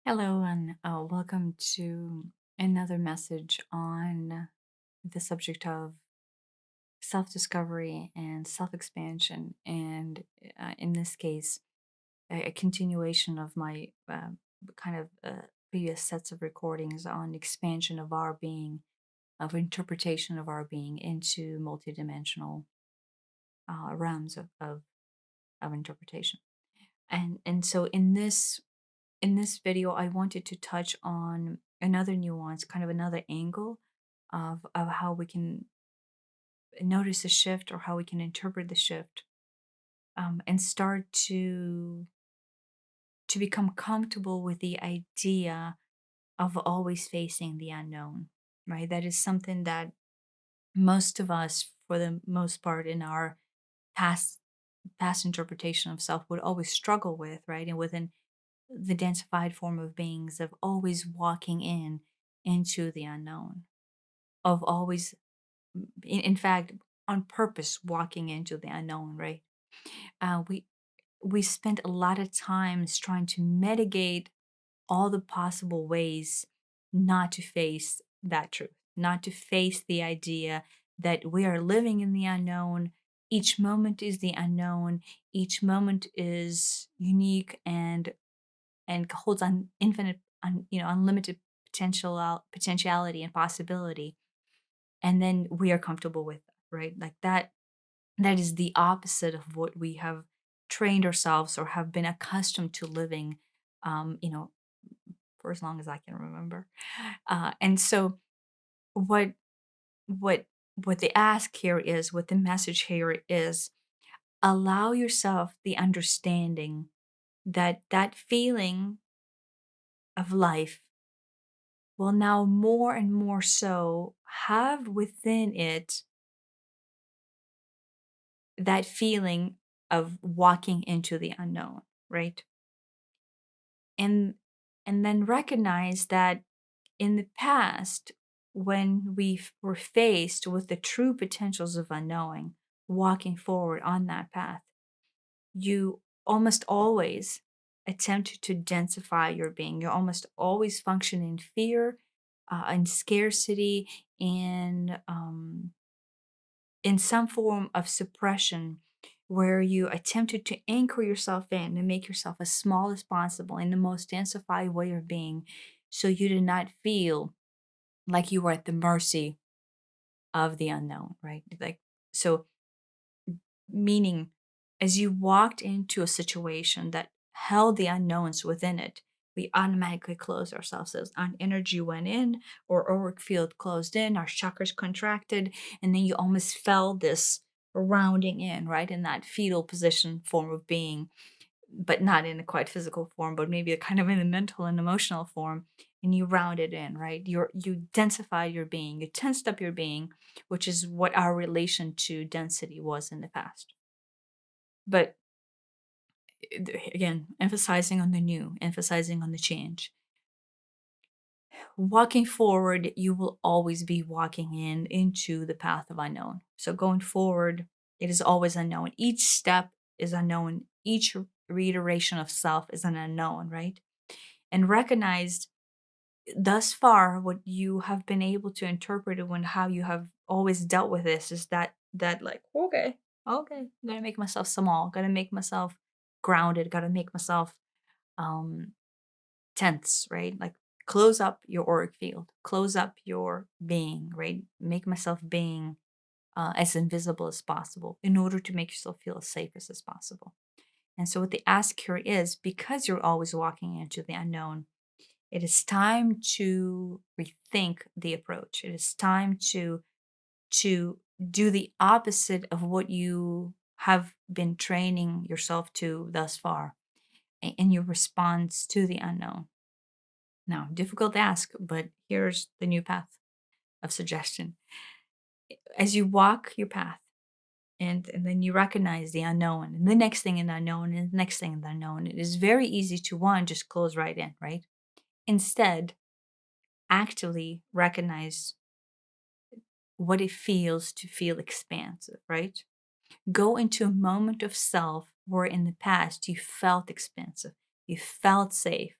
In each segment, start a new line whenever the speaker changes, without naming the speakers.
Hello, and welcome to another message on the subject of self discovery and self expansion. And in this case, a continuation of my previous sets of recordings on expansion of our being, of interpretation of our being into multidimensional realms of interpretation. And so in this video, I wanted to touch on another nuance, kind of another angle of how we can notice a shift or how we can interpret the shift, and start to become comfortable with the idea of always facing the unknown, right? That is something that most of us, for the most part, in our past past interpretation of self would always struggle with, right? And within the densified form of beings, of always walking into the unknown, of always, in fact, on purpose walking into the unknown, right? We spent a lot of times trying to mitigate all the possible ways not to face that truth, not to face the idea that we are living in the unknown. Each moment is the unknown. Each moment is unique and holds on infinite, unlimited potentiality and possibility. And then we are comfortable with it, right? Like that. That is the opposite of what we have trained ourselves or have been accustomed to living, um, you know, for as long as I can remember. And so, what what what the ask here is, what the message here is, allow yourself the understanding that that feeling of life will now more and more so have within it that feeling of walking into the unknown, right? And and then recognize that in the past, when were faced with the true potentials of unknowing, walking forward on that path, you almost always attempt to densify your being. You almost always function in fear, and scarcity, and in some form of suppression, where you attempted to anchor yourself in and make yourself as small as possible in the most densified way of being, so you did not feel like you were at the mercy of the unknown, right? Like, so, meaning, as you walked into a situation that held the unknowns within it, we automatically closed ourselves. As our energy went in, or auric field closed in, our chakras contracted, and then you almost felt this rounding in, right? In that fetal position form of being, but not in a quite physical form, but maybe a kind of in a mental and emotional form. And you round it in, right? You densify your being, you tensed up your being, which is what our relation to density was in the past. But again, emphasizing on the new, emphasizing on the change. Walking forward, you will always be walking into the path of unknown. So going forward, it is always unknown. Each step is unknown. Each reiteration of self is an unknown, right? And recognized thus far, what you have been able to interpret it, and how you have always dealt with this, is that like, okay, gotta make myself small, gotta make myself grounded, gotta make myself um tense, right? Like, close up your auric field, close up your being, right? Make myself being as invisible as possible in order to make yourself feel as safe as possible. And so, what the ask here is, because you're always walking into the unknown, it is time to rethink the approach. It is time to do the opposite of what you have been training yourself to thus far, in your response to the unknown. Now, difficult ask, but here's the new path of suggestion. As you walk your path, and then you recognize the unknown, and the next thing in the unknown, and the next thing in the unknown, it is very easy to, one, just close right in, right? Instead, actually recognize what it feels to feel expansive, right? Go into a moment of self where in the past you felt expansive, you felt safe,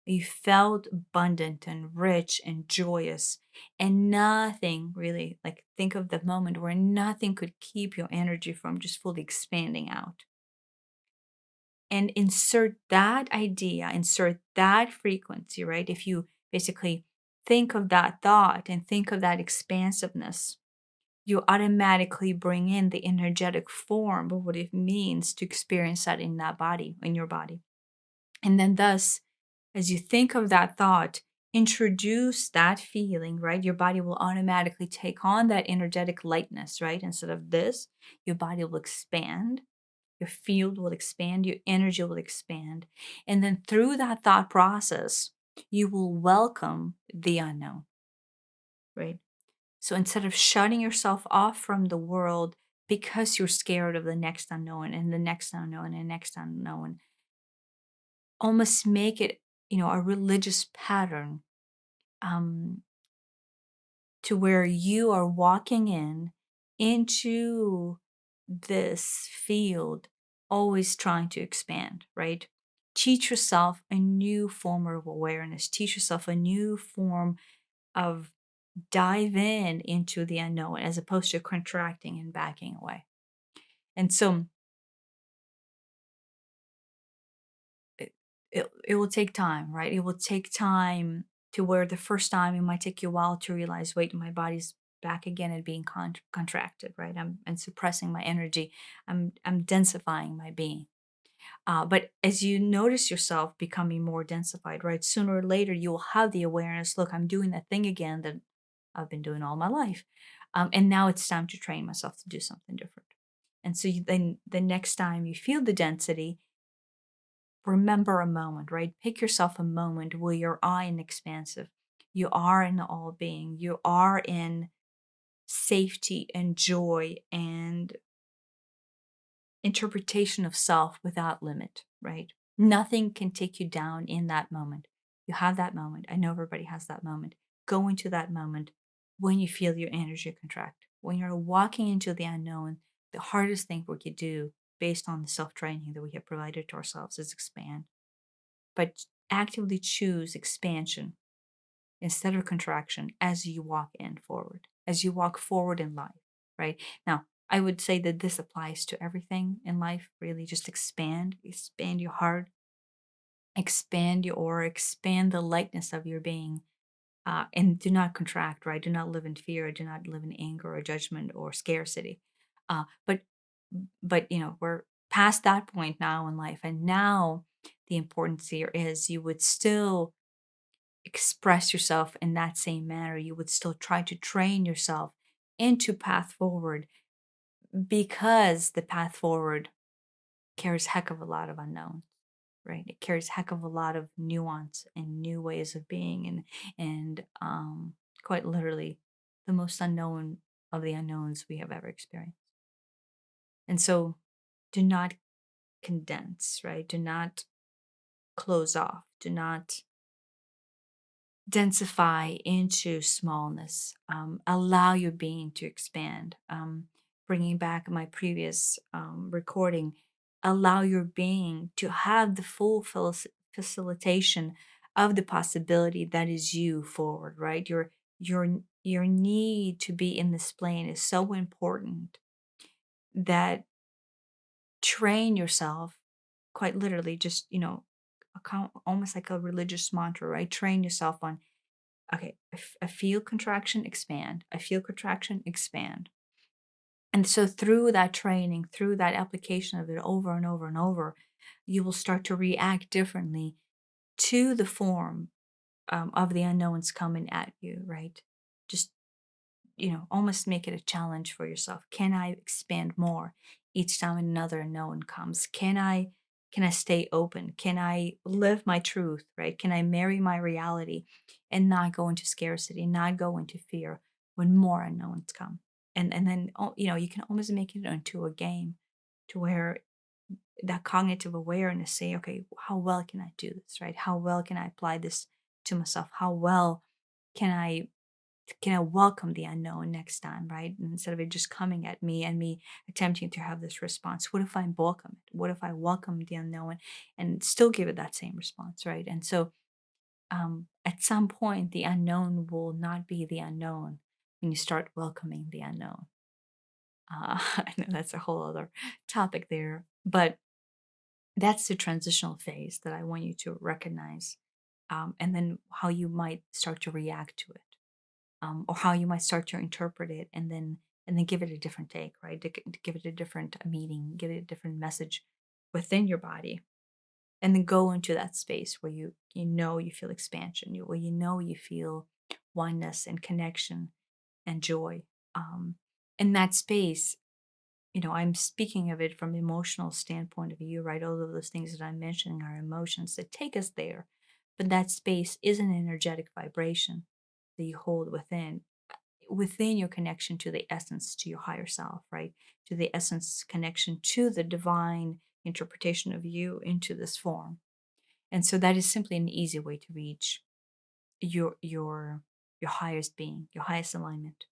You felt abundant and rich and joyous, and nothing really, like, think of the moment where nothing could keep your energy from just fully expanding out. And insert that idea, insert that frequency, right? If you basically think of that thought and think of that expansiveness, you automatically bring in the energetic form of what it means to experience that in that body, in your body. And then, thus, as you think of that thought, introduce that feeling, right? Your body will automatically take on that energetic lightness, right? Instead of this, your body will expand, your field will expand, your energy will expand. And then through that thought process, you will welcome the unknown, right? So instead of shutting yourself off from the world because you're scared of the next unknown and the next unknown and next unknown, almost make it, a religious pattern, um, to where you are walking into this field, always trying to expand, right? Teach yourself a new form of awareness, teach yourself a new form of dive in into the unknown as opposed to contracting and backing away. And so it will take time, right? It will take time, to where the first time it might take you a while to realize, wait, my body's back again and being contracted, right? I'm suppressing my energy. I'm densifying my being. But as you notice yourself becoming more densified, right? Sooner or later, you will have the awareness. Look, I'm doing that thing again that I've been doing all my life, and now it's time to train myself to do something different. And so then the next time you feel the density, remember a moment, right? Pick yourself a moment where you're in expansive. You are in all being. You are in safety and joy and interpretation of self without limit, right? Nothing can take you down in that moment. You have that moment. I know everybody has that moment. Go into that moment when you feel your energy contract. When you're walking into the unknown, the hardest thing we could do, based on the self training that we have provided to ourselves, is expand. But actively choose expansion instead of contraction as you walk in forward, as you walk forward in life, right? Now, I would say that this applies to everything in life, really. Just expand your heart, expand your aura, expand the lightness of your being, and do not contract, right? Do not live in fear, do not live in anger or judgment or scarcity. But we're past that point now in life, and now the importance here is you would still express yourself in that same manner. You would still try to train yourself into path forward, because the path forward carries heck of a lot of unknowns, right? It carries heck of a lot of nuance and new ways of being, and quite literally the most unknown of the unknowns we have ever experienced. And so do not condense, right? Do not close off. Do not densify into smallness. Allow your being to expand. Bringing back my previous recording, allow your being to have the full facilitation of the possibility that is you forward. Right, your need to be in this plane is so important that train yourself, quite literally, just almost like a religious mantra, right? Train yourself on, okay, I feel contraction, expand. I feel contraction, expand. And so through that training, through that application of it over and over and over, you will start to react differently to the form, of the unknowns coming at you, right? Just, almost make it a challenge for yourself. Can I expand more each time another unknown comes? Can I stay open? Can I live my truth, right? Can I marry my reality and not go into scarcity, not go into fear when more unknowns come? And then, you can almost make it into a game, to where that cognitive awareness say, okay, how well can I do this, right? How well can I apply this to myself? How well can I welcome the unknown next time, right? And instead of it just coming at me and me attempting to have this response, what if I welcome it? What if I welcome the unknown and still give it that same response, right? And so At some point, the unknown will not be the unknown when you start welcoming the unknown. I know that's a whole other topic there, but that's the transitional phase that I want you to recognize, and then how you might start to react to it, or how you might start to interpret it, and then give it a different take, right? To give it a different meaning, give it a different message within your body, and then go into that space where you feel expansion, where you feel oneness and connection and joy. Um, in that space, I'm speaking of it from emotional standpoint of view, right? All of those things that I'm mentioning are emotions that take us there. But that space is an energetic vibration that you hold within your connection to the essence, to your higher self, right? To the essence connection to the divine interpretation of you into this form. And so that is simply an easy way to reach your highest being, your highest alignment,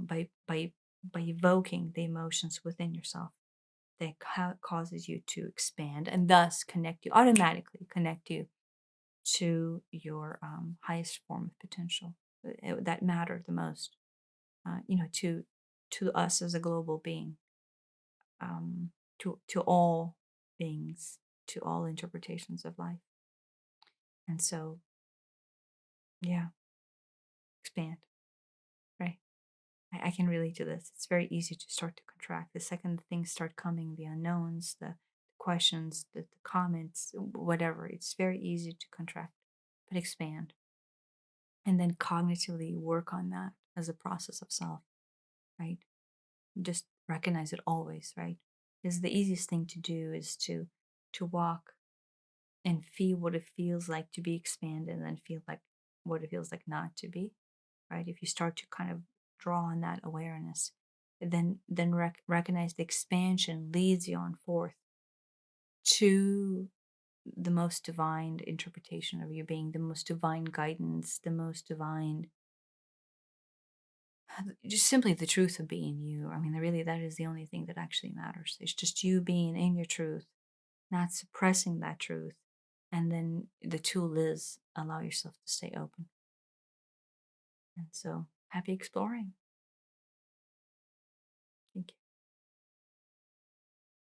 by evoking the emotions within yourself that causes you to expand and thus automatically connect you to your highest form of potential, that matter the most, to us as a global being, to all beings, to all interpretations of life. And so, yeah, expand, right? I can relate to this. It's very easy to start to contract. The second things start coming, the unknowns, the questions, the comments, whatever, it's very easy to contract, but expand. And then cognitively work on that as a process of self, right? Just recognize it always, right? Because the easiest thing to do is to walk and feel what it feels like to be expanded and then feel like what it feels like not to be, right? If you start to kind of draw on that awareness, then recognize the expansion leads you on forth to the most divine interpretation of your being, the most divine guidance, the most divine, just simply the truth of being you. I mean, really, that is the only thing that actually matters. It's just you being in your truth, not suppressing that truth. And then the tool is allow yourself to stay open. And so, happy exploring.